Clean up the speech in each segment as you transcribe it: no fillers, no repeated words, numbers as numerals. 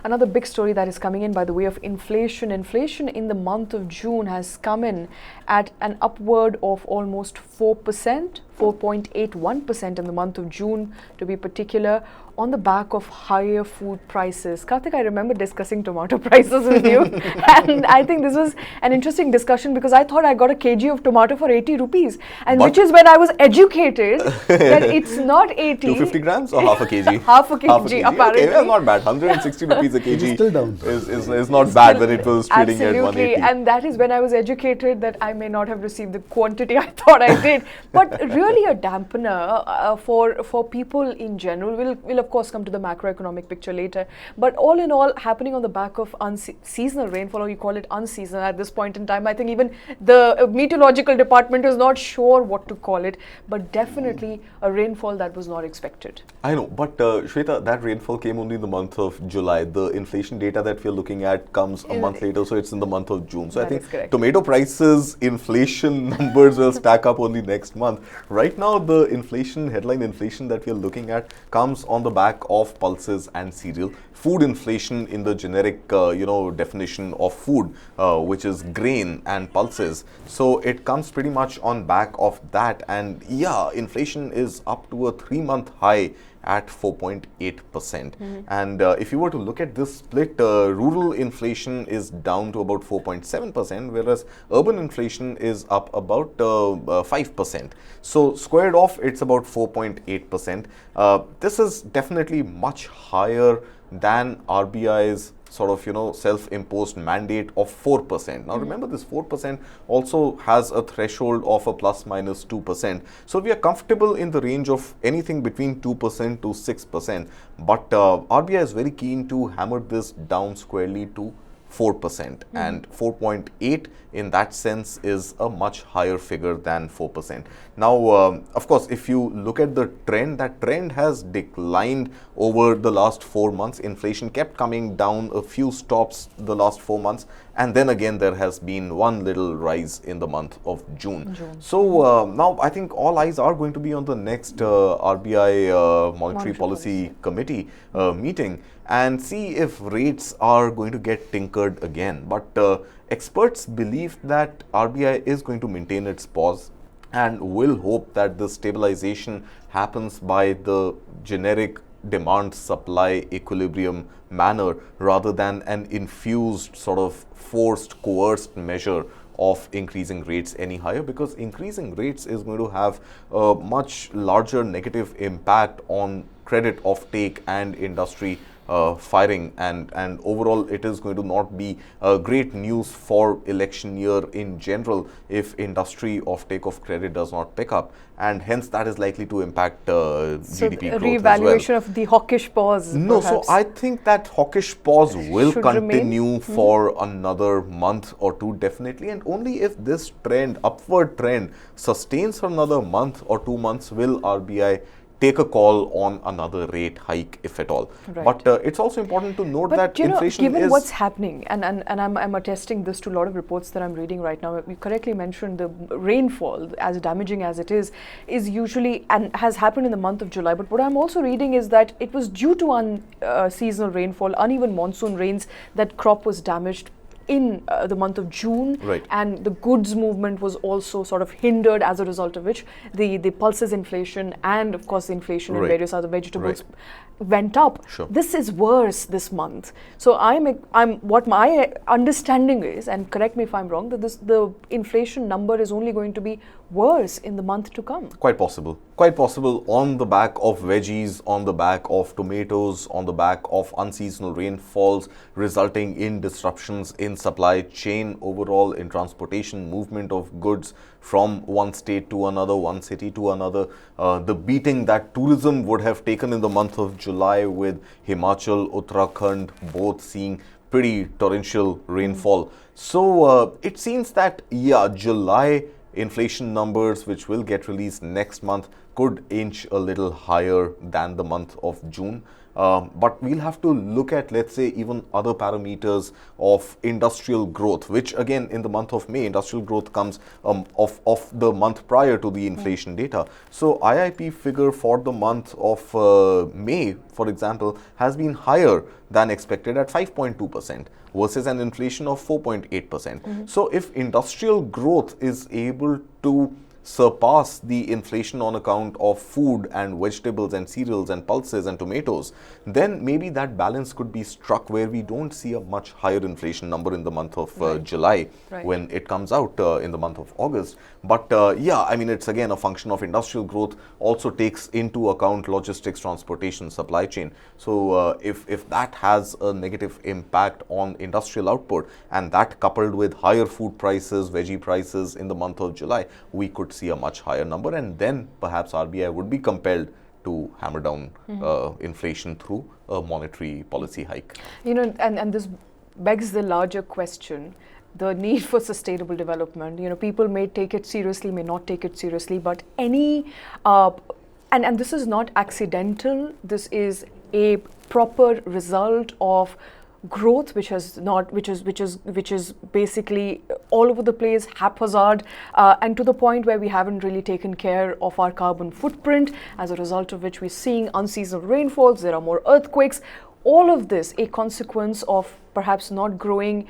another big story that is coming in by the way of inflation. Inflation in the month of June has come in at an upward of almost 4%, 4.81% in the month of June to be particular, on the back of higher food prices. Karthik, I remember discussing tomato prices with you and I think this was an interesting discussion because I thought I got a kg of tomato for 80 rupees and which is when I was educated that it's not 80. 250 grams or half a kg? Half a kg, apparently. Okay, well, not bad. 160 rupees a kg It's still down. is not bad when it was trading at 180. Absolutely, and that is when I was educated that I may not have received the quantity I thought I did. But really a dampener for people in general. We'll of course come to the macroeconomic picture later. But all in all, happening on the back of seasonal rainfall, or you call it unseasonal at this point in time. I think even the meteorological department is not sure what to call it, but definitely a rainfall that was not expected. I know, but Shweta, that rainfall came only in the month of July. The inflation data that we're looking at comes a month later, so it's in the month of June. So I think tomato prices, inflation numbers will stack up only next month. Right now, the inflation, headline inflation that we're looking at comes on the back of pulses and cereal. Food inflation in the generic, definition of food, which is grain and pulses. So it comes pretty much on back of that. And yeah, inflation is up to a 3-month high at 4.8%. And if you were to look at this split, rural inflation is down to about 4.7%, whereas urban inflation is up about 5%. So squared off, it's about 4.8%. This is definitely much higher than RBI's sort of, self-imposed mandate of 4%. Now remember, this 4% also has a threshold of a plus minus 2%. So we are comfortable in the range of anything between 2% to 6%. But RBI is very keen to hammer this down squarely to 4%, and 4.8 in that sense is a much higher figure than 4%. Now, of course, if you look at the trend, that trend has declined over the last 4 months. Inflation kept coming down a few stops the last 4 months, and then again there has been one little rise in the month of June. So now I think all eyes are going to be on the next RBI Monetary Policy Committee meeting and see if rates are going to get tinkered again. But experts believe that RBI is going to maintain its pause and will hope that the stabilization happens by the generic demand-supply equilibrium manner rather than an infused sort of forced, coerced measure of increasing rates any higher, because increasing rates is going to have a much larger negative impact on credit offtake and industry firing, and overall it is going to not be great news for election year in general if industry offtake of credit does not pick up, and hence that is likely to impact GDP growth re-evaluation as well. Of the hawkish pause. No, perhaps. so I think that hawkish pause will continue remain? for another month or two definitely, and only if this trend, upward trend, sustains for another month or 2 months will RBI take a call on another rate hike, if at all. Right. But it's also important to note that inflation given what's happening, and I'm attesting this to a lot of reports that I'm reading right now. You correctly mentioned the rainfall, as damaging as it is usually and has happened in the month of July. But what I'm also reading is that it was due to unseasonal rainfall, uneven monsoon rains, that crop was damaged in the month of June, and the goods movement was also sort of hindered, as a result of which the pulses inflation and of course the inflation in various other vegetables went up. This is worse this month. So I'm what my understanding is, and correct me if I'm wrong, that the inflation number is only going to be worse in the month to come. Quite possible on the back of veggies, on the back of tomatoes, on the back of unseasonal rainfalls resulting in disruptions in supply chain overall, in transportation, movement of goods from one state to another, one city to another. The beating that tourism would have taken in the month of July, with Himachal, Uttarakhand both seeing pretty torrential rainfall. So it seems that July inflation numbers, which will get released next month, could inch a little higher than the month of June. But we'll have to look at, let's say, even other parameters of industrial growth, which again in the month of May, industrial growth comes of the month prior to the inflation data. So IIP figure for the month of May, for example, has been higher than expected at 5.2% versus an inflation of 4.8%. So if industrial growth is able to surpass the inflation on account of food and vegetables and cereals and pulses and tomatoes, then maybe that balance could be struck where we don't see a much higher inflation number in the month of July when it comes out in the month of August. But yeah, I mean, it's again a function of industrial growth, also takes into account logistics, transportation, supply chain. So if that has a negative impact on industrial output, and that coupled with higher food prices, veggie prices in the month of July, we could see a much higher number, and then perhaps RBI would be compelled to hammer down inflation through a monetary policy hike. You know, and this begs the larger question, the need for sustainable development. You know, people may take it seriously, may not take it seriously, but any and this is not accidental. This is a proper result of growth which is basically all over the place, haphazard, and to the point where we haven't really taken care of our carbon footprint, as a result of which we're seeing unseasonal rainfalls, there are more earthquakes. All of this a consequence of perhaps not growing,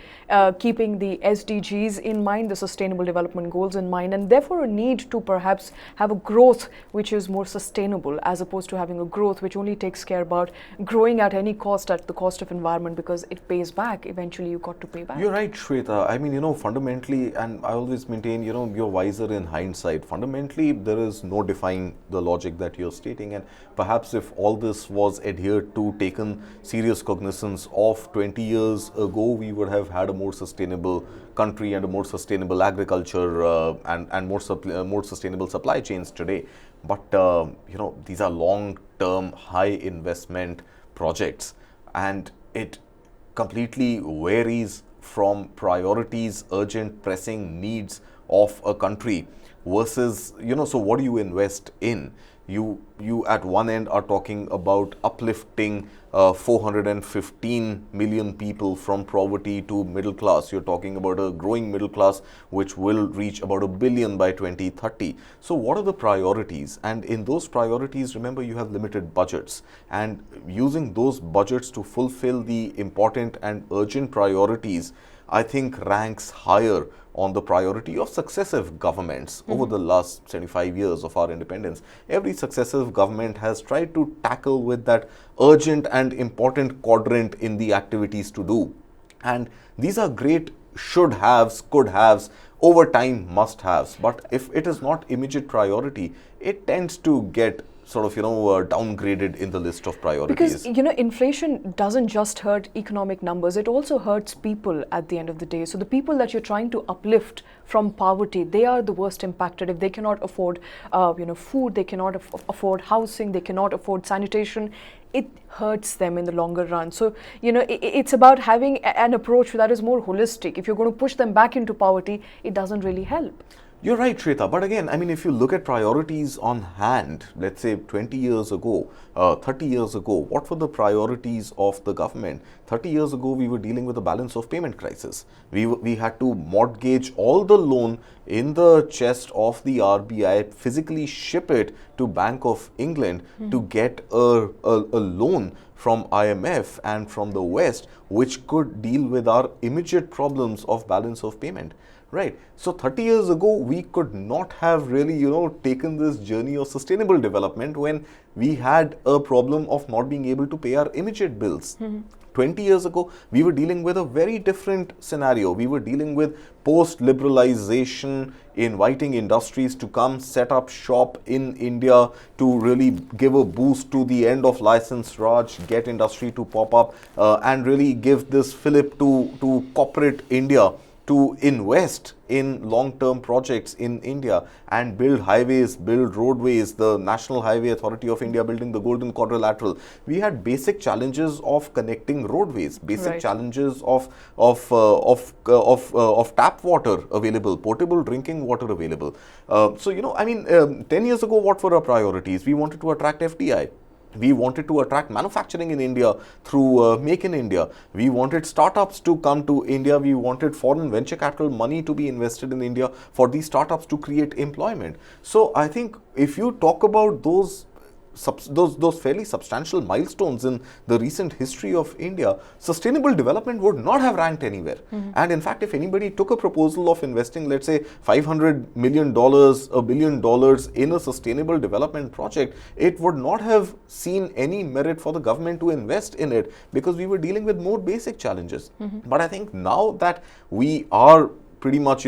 keeping the SDGs in mind, the Sustainable Development Goals in mind, and therefore a need to perhaps have a growth which is more sustainable, as opposed to having a growth which only takes care about growing at any cost, at the cost of environment, because it pays back. Eventually you got to pay back. You're right, Shweta. I mean, you know, fundamentally, and I always maintain, you know, you're wiser in hindsight. Fundamentally, there is no defying the logic that you're stating, and perhaps if all this was adhered to, taken serious cognizance of 20 years ago, we would have had a more sustainable country and a more sustainable agriculture and more sustainable supply chains today. But you know, these are long-term, high-investment projects, and it completely varies from priorities, urgent, pressing needs of a country versus, you know, so what do you invest in? You at one end are talking about uplifting 415 million people from poverty to middle class. You're talking about a growing middle class which will reach about 1 billion by 2030. So what are the priorities? And in those priorities, remember, you have limited budgets, and using those budgets to fulfill the important and urgent priorities, I think ranks higher on the priority of successive governments over the last 75 years of our independence. Every successive government has tried to tackle with that urgent and important quadrant in the activities to do. And these are great should-haves, could-haves, over time must-haves. But if it is not immediate priority, it tends to get sort of, you know, downgraded in the list of priorities. Because, you know, inflation doesn't just hurt economic numbers, it also hurts people at the end of the day. So the people that you're trying to uplift from poverty, they are the worst impacted. If they cannot afford, you know, food, they cannot afford housing, they cannot afford sanitation, it hurts them in the longer run. So, you know, it's about having an approach that is more holistic. If you're going to push them back into poverty, it doesn't really help. You're right, Shweta. But again, I mean, if you look at priorities on hand, let's say 20 years ago, 30 years ago, what were the priorities of the government? 30 years ago, we were dealing with a balance of payment crisis. We had to mortgage all the loan in the chest of the RBI, physically ship it to Bank of England to get a loan from IMF and from the West, which could deal with our immediate problems of balance of payment. Right. So 30 years ago, we could not have really, you know, taken this journey of sustainable development when we had a problem of not being able to pay our immediate bills. 20 years ago, we were dealing with a very different scenario. We were dealing with post-liberalization, inviting industries to come set up shop in India to really give a boost to the end of license Raj, get industry to pop up and really give this fillip to corporate India to invest in long-term projects in India and build highways, build roadways, the National Highway Authority of India building the Golden Quadrilateral. We had basic challenges of connecting roadways, basic challenges of tap water available, potable drinking water available. So, you know, I mean, 10 years ago, what were our priorities? We wanted to attract FDI. We wanted to attract manufacturing in India through Make in India. We wanted startups to come to India. We wanted foreign venture capital money to be invested in India for these startups to create employment. So I think if you talk about those fairly substantial milestones in the recent history of India, sustainable development would not have ranked anywhere. And in fact, if anybody took a proposal of investing, let's say $500 million, $1 billion in a sustainable development project, it would not have seen any merit for the government to invest in it because we were dealing with more basic challenges. But I think now that we are pretty much,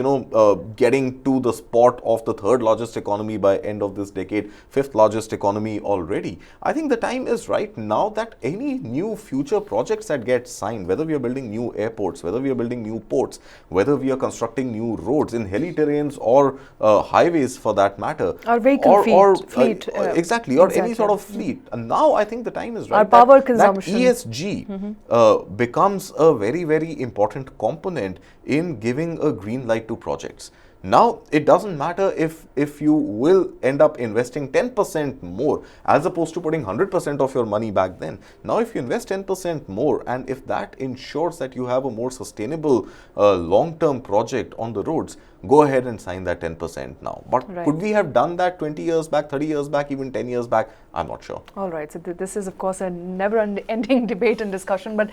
getting to the spot of the third largest economy by end of this decade, fifth largest economy already. I think the time is right now that any new future projects that get signed, whether we are building new airports, whether we are building new ports, whether we are constructing new roads in hilly terrains or highways for that matter, or vehicle fleet, exactly, or any sort of fleet. And now I think the time is right our power consumption. That ESG becomes a very, very important component in giving a green light to projects. Now, it doesn't matter if you will end up investing 10% more as opposed to putting 100% of your money back then. Now, if you invest 10% more and if that ensures that you have a more sustainable long-term project on the roads, go ahead and sign that 10% now. But could we have done that 20 years back, 30 years back, even 10 years back? I'm not sure. All right. So this is, of course, a never-ending debate and discussion. But